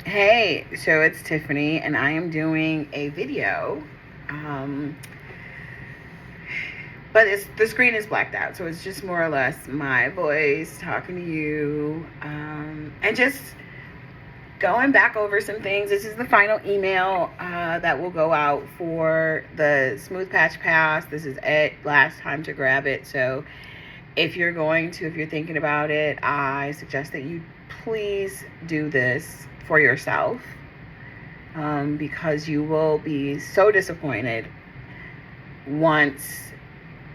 Hey, so it's Tiffany, and I am doing a video. Um, but the screen is blacked out, so it's just more or less my voice talking to you, and just going back over some things. This is the final email that will go out for the Smooth Patch Pass. This is it, last time to grab it. So if you're thinking about it, I suggest that you please do this for yourself, because you will be so disappointed once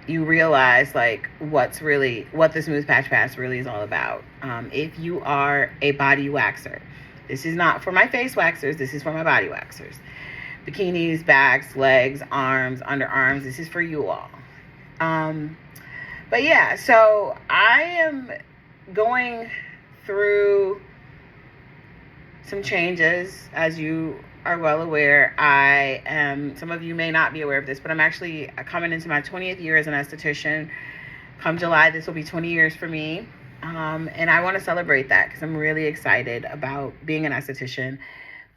you realize like what the Smooth Patch Pass really is all about. If you are a body waxer, this is not for my face waxers. This is for my body waxers. Bikinis, backs, legs, arms, underarms. This is for you all. Um, but yeah, so I am going through some changes. As you are well aware, some of you may not be aware of this, but I'm actually coming into my 20th year as an esthetician. Come July, this will be 20 years for me. And I want to celebrate that because I'm really excited about being an esthetician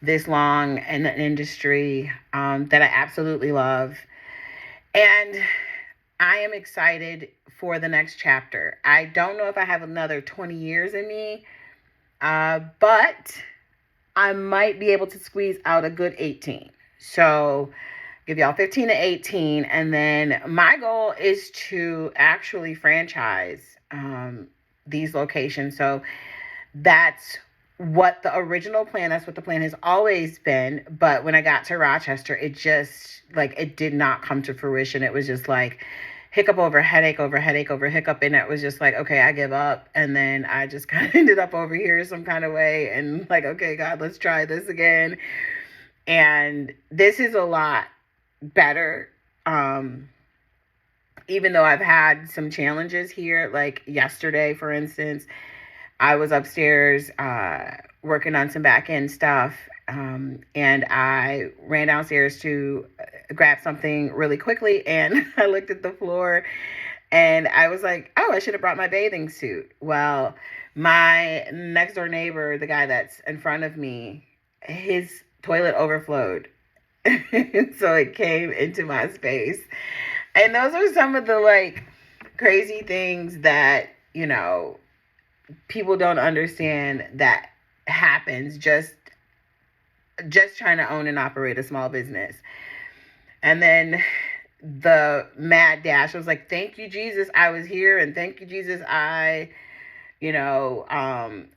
this long in an industry that I absolutely love. And I am excited for the next chapter. I don't know if I have another 20 years in me, but I might be able to squeeze out a good 18. So give y'all 15 to 18. And then my goal is to actually franchise these locations. So that's that's what the plan has always been. But when I got to Rochester, it did not come to fruition. It was just like hiccup over headache over headache over hiccup. And it was just like, okay, I give up. And then I just kind of ended up over here some kind of way. And like, okay, God, let's try this again. And this is a lot better. Even though I've had some challenges here, like yesterday, for instance, I was upstairs working on some back end stuff, and I ran downstairs to grab something really quickly, and I looked at the floor, and I was like, "Oh, I should have brought my bathing suit." Well, my next door neighbor, the guy that's in front of me, his toilet overflowed, so it came into my space, and those are some of the like crazy things that people don't understand that happens just trying to own and operate a small business. And then the mad dash, I was like, thank you, Jesus, I was here, and thank you, Jesus, I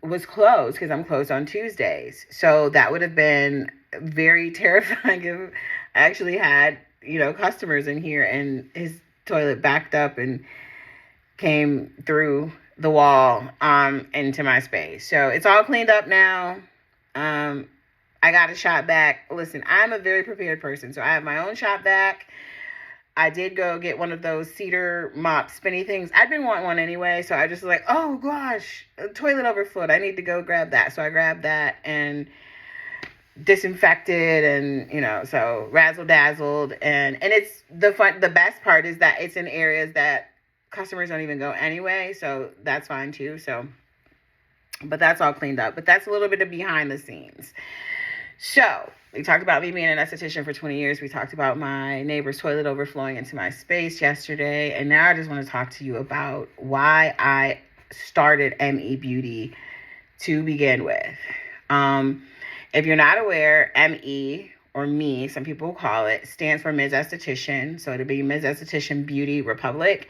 was closed, because I'm closed on Tuesdays. So that would have been very terrifying if I actually had customers in here and his toilet backed up and came through the wall into my space. So it's all cleaned up now. I got a shop vac. Listen, I'm a very prepared person, so I have my own shop vac. I did go get one of those cedar mop spinny things. I'd been wanting one anyway, so I just was like, oh gosh, toilet overflowed. I need to go grab that. So I grabbed that and disinfected, and so razzle dazzled, and it's the best part is that it's in areas that customers don't even go anyway, so that's fine too. So but that's all cleaned up, but that's a little bit of behind the scenes. So we talked about me being an esthetician for 20 years. We talked about my neighbor's toilet overflowing into my space yesterday, and now I just want to talk to you about why I started ME Beauty to begin with. If you're not aware, ME, or me, some people call it, stands for Ms. Esthetician. So it'll be Ms. Esthetician Beauty Republic.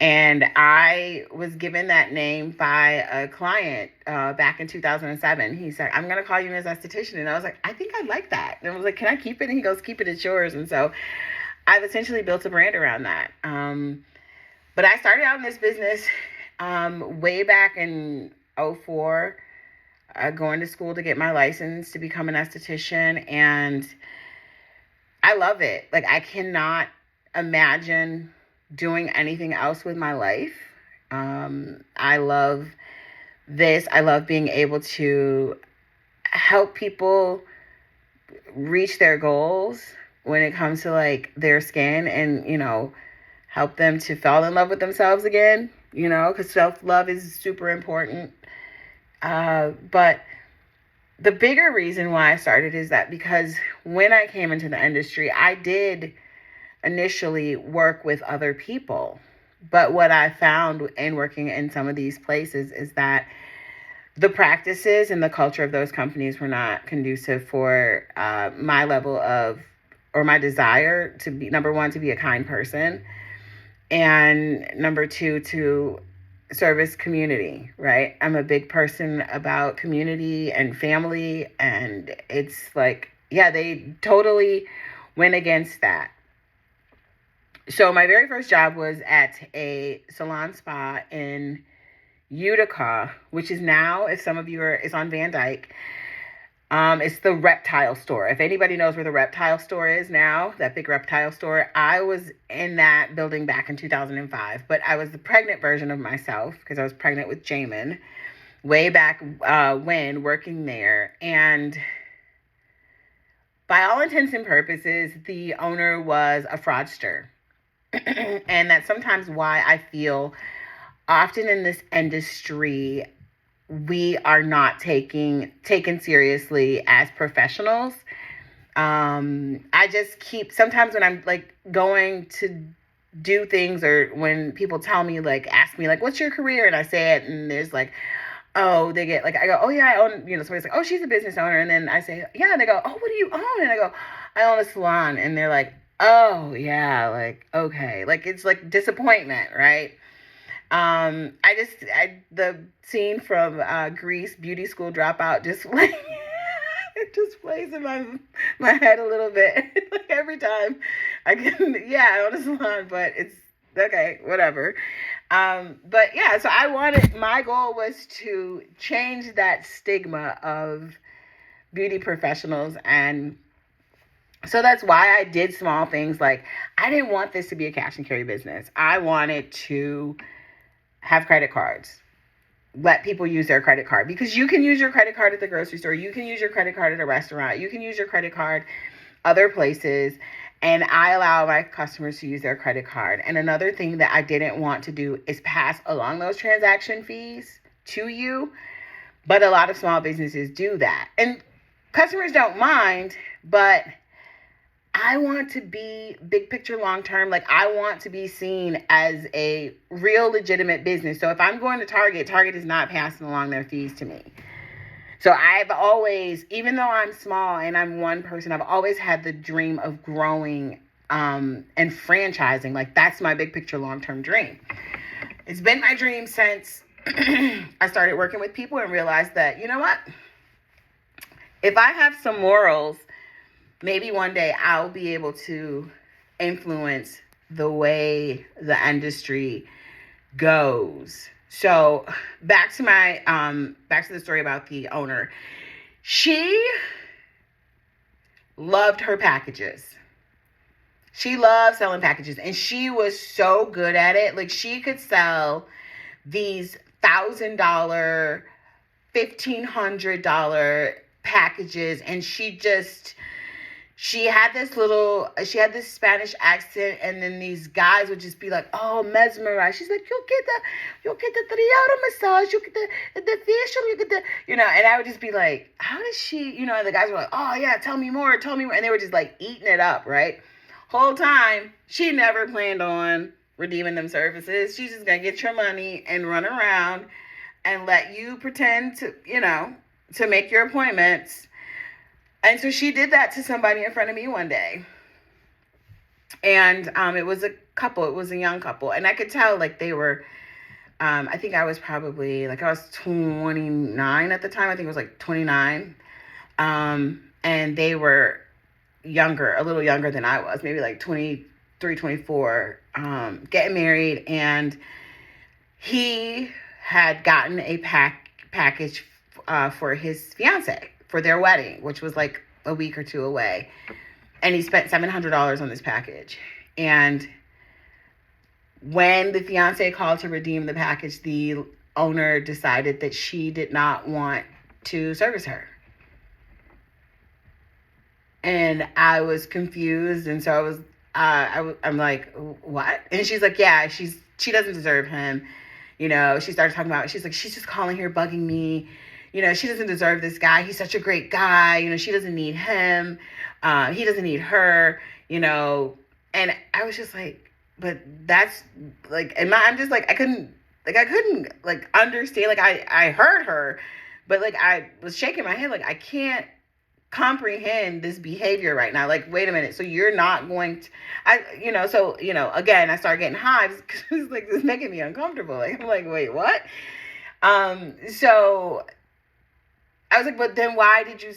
And I was given that name by a client back in 2007. He said, I'm going to call you Ms. Esthetician. And I was like, I think I like that. And I was like, can I keep it? And he goes, keep it, it's yours. And so I've essentially built a brand around that. But I started out in this business way back in '04. Going to school to get my license to become an esthetician, and I love it. Like, I cannot imagine doing anything else with my life. I love this. I love being able to help people reach their goals when it comes to like their skin, and help them to fall in love with themselves again, because self-love is super important. But the bigger reason why I started is that because when I came into the industry, I did initially work with other people. But what I found in working in some of these places is that the practices and the culture of those companies were not conducive for my level of, or my desire to be, number one, to be a kind person, and number two, to service community, right? I'm a big person about community and family, and it's like, yeah, they totally went against that. So my very first job was at a salon spa in Utica, which is now, if some of you are, is on Van Dyke. It's the Reptile Store. If anybody knows where the Reptile Store is now, that big Reptile Store, I was in that building back in 2005. But I was the pregnant version of myself because I was pregnant with Jamin way back when working there. And by all intents and purposes, the owner was a fraudster. And that's sometimes why I feel often in this industry, we are not taken seriously as professionals. I just keep, sometimes when I'm like going to do things, or when people tell me, like, ask me, like, what's your career? And I say it, and there's like, oh, they get like, I go, oh yeah, I own, somebody's like, oh, she's a business owner. And then I say, yeah. And they go, oh, what do you own? And I go, I own a salon. And they're like, oh yeah, like, okay. Like, it's like disappointment, right? The scene from Grease, Beauty School Dropout, just like it just plays in my head a little bit. Like every time I can, yeah, I own a salon, but it's okay, whatever. But yeah, so my goal was to change that stigma of beauty professionals. And so that's why I did small things. Like, I didn't want this to be a cash and carry business. I wanted to have credit cards. Let people use their credit card, because you can use your credit card at the grocery store. You can use your credit card at a restaurant. You can use your credit card other places. And I allow my customers to use their credit card. And another thing that I didn't want to do is pass along those transaction fees to you. But a lot of small businesses do that. And customers don't mind, but I want to be big picture, long term. Like, I want to be seen as a real legitimate business. So if I'm going to Target is not passing along their fees to me. So I've always, even though I'm small and I'm one person, I've always had the dream of growing and franchising. Like, that's my big picture, long term dream. It's been my dream since I started working with people and realized that, you know what? If I have some morals, maybe one day I'll be able to influence the way the industry goes. So back to the story about the owner. She loved her packages. She loved selling packages, and she was so good at it. Like, she could sell these $1,000, $1,500 packages, and she had this Spanish accent, and then these guys would just be like, oh, mesmerized. She's like, you'll get the 3-hour massage, you'll get the facial, you get the, and I would just be like, how does she, and the guys were like, oh yeah, tell me more. And they were just like eating it up, right? Whole time, she never planned on redeeming them services. She's just gonna get your money and run around and let you pretend to, to make your appointments. And so she did that to somebody in front of me one day. And it was a couple. It was a young couple. And I could tell, like, they were, I think I was probably, like, I was 29 at the time. I think it was, like, 29. And they were younger, a little younger than I was. Maybe, like, 23, 24, getting married. And he had gotten a package for his fiance for their wedding, which was like a week or two away. And he spent $700 on this package. And when the fiance called to redeem the package, the owner decided that she did not want to service her. And I was confused. And so I was, I'm like, what? And she's like, yeah, she doesn't deserve him. She started talking about, she's like, she's just calling here bugging me. she doesn't deserve this guy. He's such a great guy. She doesn't need him. He doesn't need her, and I was just like, but that's like, I'm just like, I couldn't like understand. Like I heard her, but like I was shaking my head. Like I can't comprehend this behavior right now. Like, wait a minute. So you're not going to, again, I started getting hives because like this is making me uncomfortable. Like, I'm like, wait, what? So I was like, but then why did you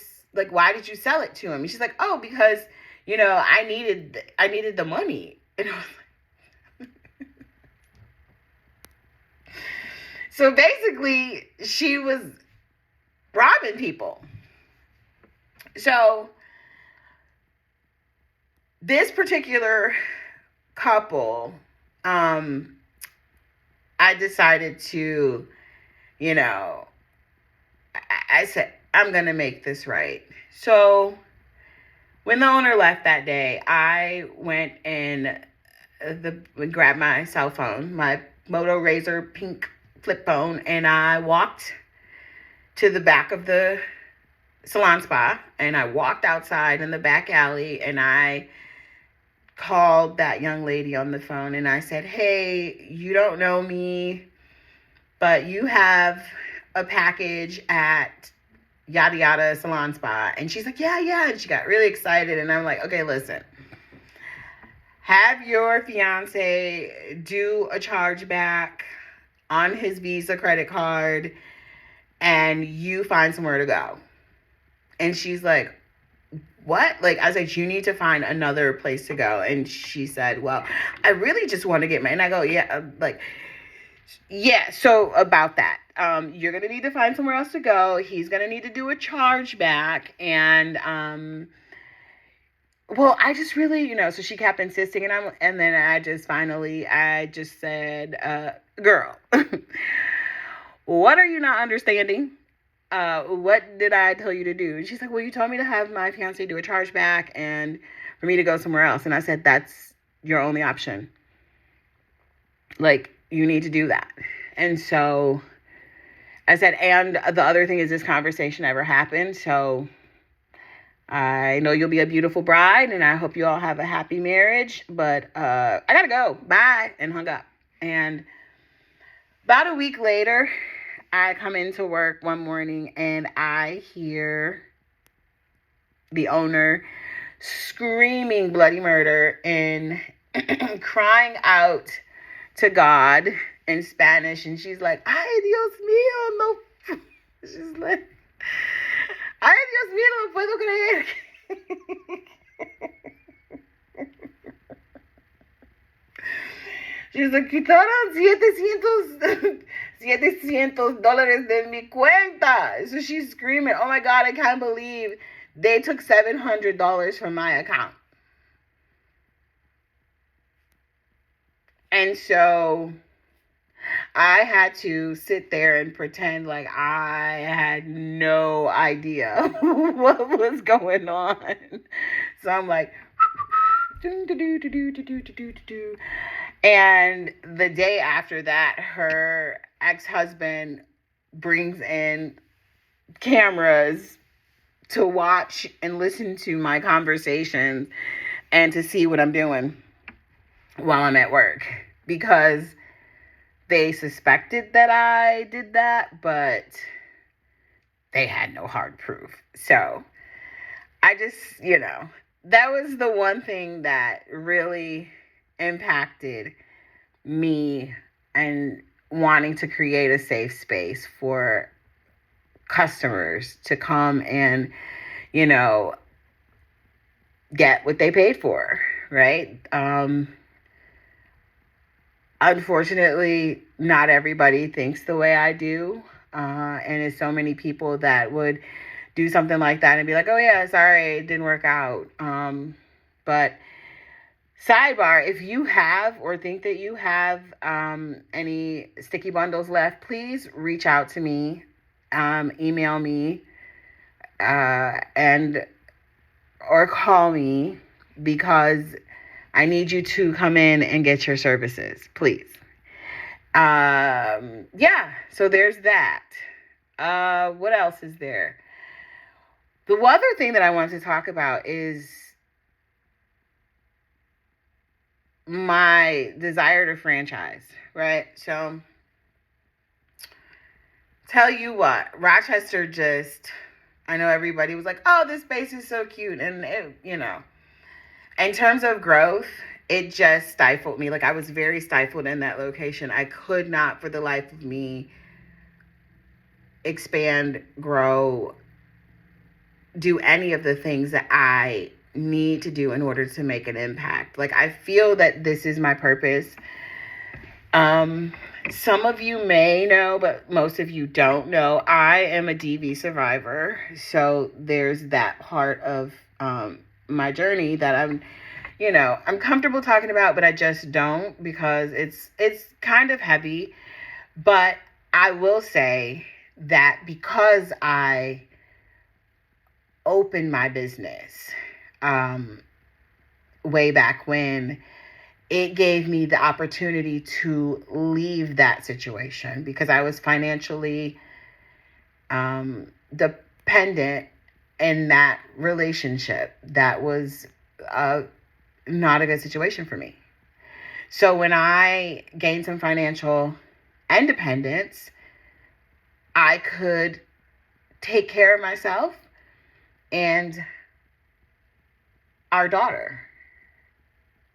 sell it to him? And she's like, oh, because, I needed the money. And I was like, so basically she was robbing people. So this particular couple, I decided to, I said, I'm going to make this right. So when the owner left that day, I went and grabbed my cell phone, my Moto Razr pink flip phone, and I walked to the back of the salon spa, and I walked outside in the back alley, and I called that young lady on the phone, and I said, hey, you don't know me, but you have a package at yada yada salon spa. And she's like, yeah. And she got really excited. And I'm like, okay, listen, have your fiance do a chargeback on his Visa credit card, and you find somewhere to go. And she's like, what? Like, I was like, you need to find another place to go. And she said, well, I really just want to get and I go, yeah, so about that, you're going to need to find somewhere else to go. He's going to need to do a chargeback. And, well, I just really, so she kept insisting, and then I just said, girl, what are you not understanding? What did I tell you to do? And she's like, well, you told me to have my fiance do a chargeback and for me to go somewhere else. And I said, that's your only option. Like, you need to do that. And so I said, and the other thing is this conversation never happened. So I know you'll be a beautiful bride, and I hope you all have a happy marriage, but I gotta go. Bye. And hung up. And about a week later, I come into work one morning and I hear the owner screaming bloody murder and crying out to God in Spanish. And she's like, ay, Dios mío, no. She's like, ay, Dios mío, no puedo creer. She's like, quitaron $700 de mi cuenta. So she's screaming, oh my God, I can't believe they took $700 from my account. And so I had to sit there and pretend like I had no idea what was going on. So I'm like, and the day after that, her ex-husband brings in cameras to watch and listen to my conversations and to see what I'm doing while I'm at work, because they suspected that I did that, but they had no hard proof. So I just, that was the one thing that really impacted me and wanting to create a safe space for customers to come and, get what they paid for, right? Unfortunately, not everybody thinks the way I do. And there's so many people that would do something like that and be like, oh yeah, sorry, it didn't work out. But sidebar, if you have or think that you have any sticky bundles left, please reach out to me, email me, or call me, because I need you to come in and get your services, please. Yeah, so there's that. What else is there? The other thing that I want to talk about is my desire to franchise, right? So, tell you what, Rochester just, I know everybody was like, oh, this space is so cute. And, in terms of growth, it just stifled me. Like, I was very stifled in that location. I could not, for the life of me, expand, grow, do any of the things that I need to do in order to make an impact. Like, I feel that this is my purpose. Some of you may know, but most of you don't know, I am a DV survivor. So there's that part of my journey that I'm comfortable talking about, but I just don't, because it's kind of heavy. But I will say that because I opened my business way back when, it gave me the opportunity to leave that situation, because I was financially dependent in that relationship. That was not a good situation for me. So when I gained some financial independence, I could take care of myself and our daughter.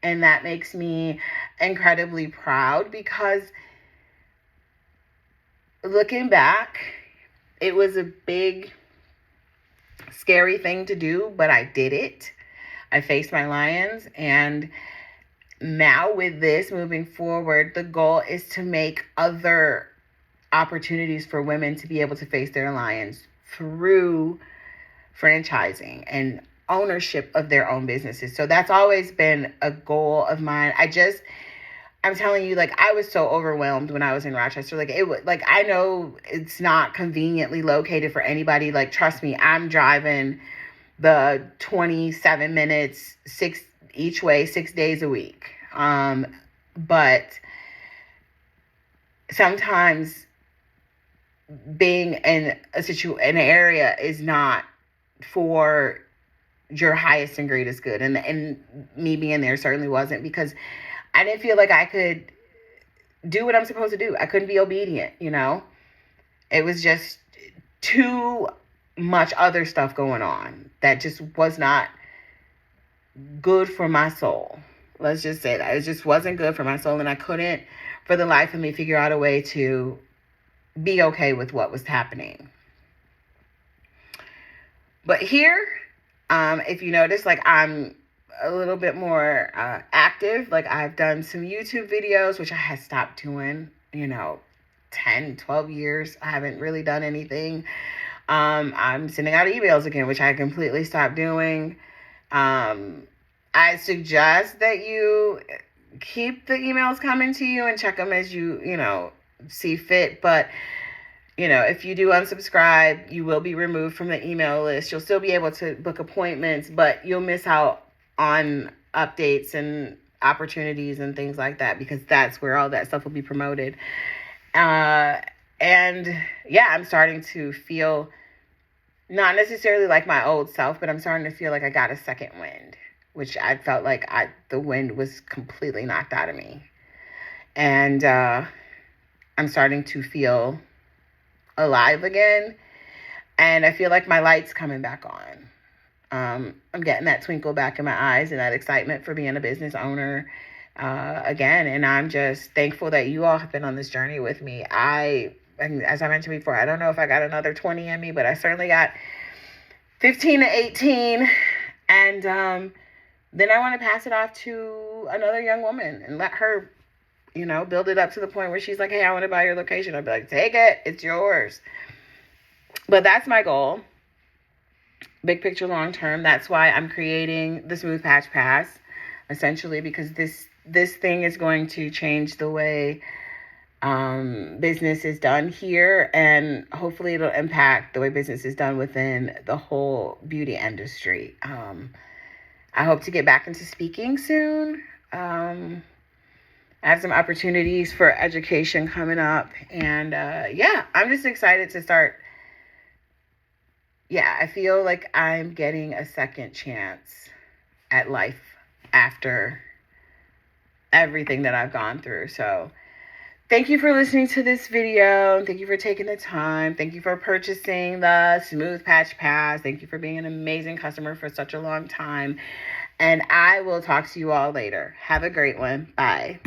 And that makes me incredibly proud, because looking back, it was a big, scary thing to do, but I did it. I faced my lions. And now with this moving forward, the goal is to make other opportunities for women to be able to face their lions through franchising and ownership of their own businesses. So that's always been a goal of mine. I'm telling you, like, I was so overwhelmed when I was in Rochester. Like, it was like, I know it's not conveniently located for anybody. Like, trust me, I'm driving the 27 minutes, 6 each way, 6 days a week. But sometimes being in an area is not for your highest and greatest good. And me being there certainly wasn't, because I didn't feel like I could do what I'm supposed to do. I couldn't be obedient, It was just too much other stuff going on that just was not good for my soul. Let's just say that. It just wasn't good for my soul, and I couldn't, for the life of me, figure out a way to be okay with what was happening. But here, if you notice, like, I'm a little bit more active. Like, I've done some YouTube videos, which I had stopped doing, 10, 12 years. I haven't really done anything. I'm sending out emails again, which I completely stopped doing. I suggest that you keep the emails coming to you and check them as you see fit. But if you do unsubscribe, you will be removed from the email list. You'll still be able to book appointments, but you'll miss out on updates and opportunities and things like that, because that's where all that stuff will be promoted. And yeah, I'm starting to feel not necessarily like my old self, but I'm starting to feel like I got a second wind, which I felt like the wind was completely knocked out of me. And I'm starting to feel alive again, and I feel like my light's coming back on. I'm getting that twinkle back in my eyes and that excitement for being a business owner again, and I'm just thankful that you all have been on this journey with me. And as I mentioned before, I don't know if I got another 20 in me, but I certainly got 15 to 18, and then I want to pass it off to another young woman and let her build it up to the point where she's like, hey, I want to buy your location. I'd be like, take it. It's yours. But that's my goal. Big picture, long term. That's why I'm creating the Smooth Patch Pass, essentially, because this thing is going to change the way business is done here. And hopefully it'll impact the way business is done within the whole beauty industry. I hope to get back into speaking soon. I have some opportunities for education coming up. And yeah, I'm just excited to start yeah, I feel like I'm getting a second chance at life after everything that I've gone through. So thank you for listening to this video. Thank you for taking the time. Thank you for purchasing the Smooth Patch Pass. Thank you for being an amazing customer for such a long time. And I will talk to you all later. Have a great one. Bye.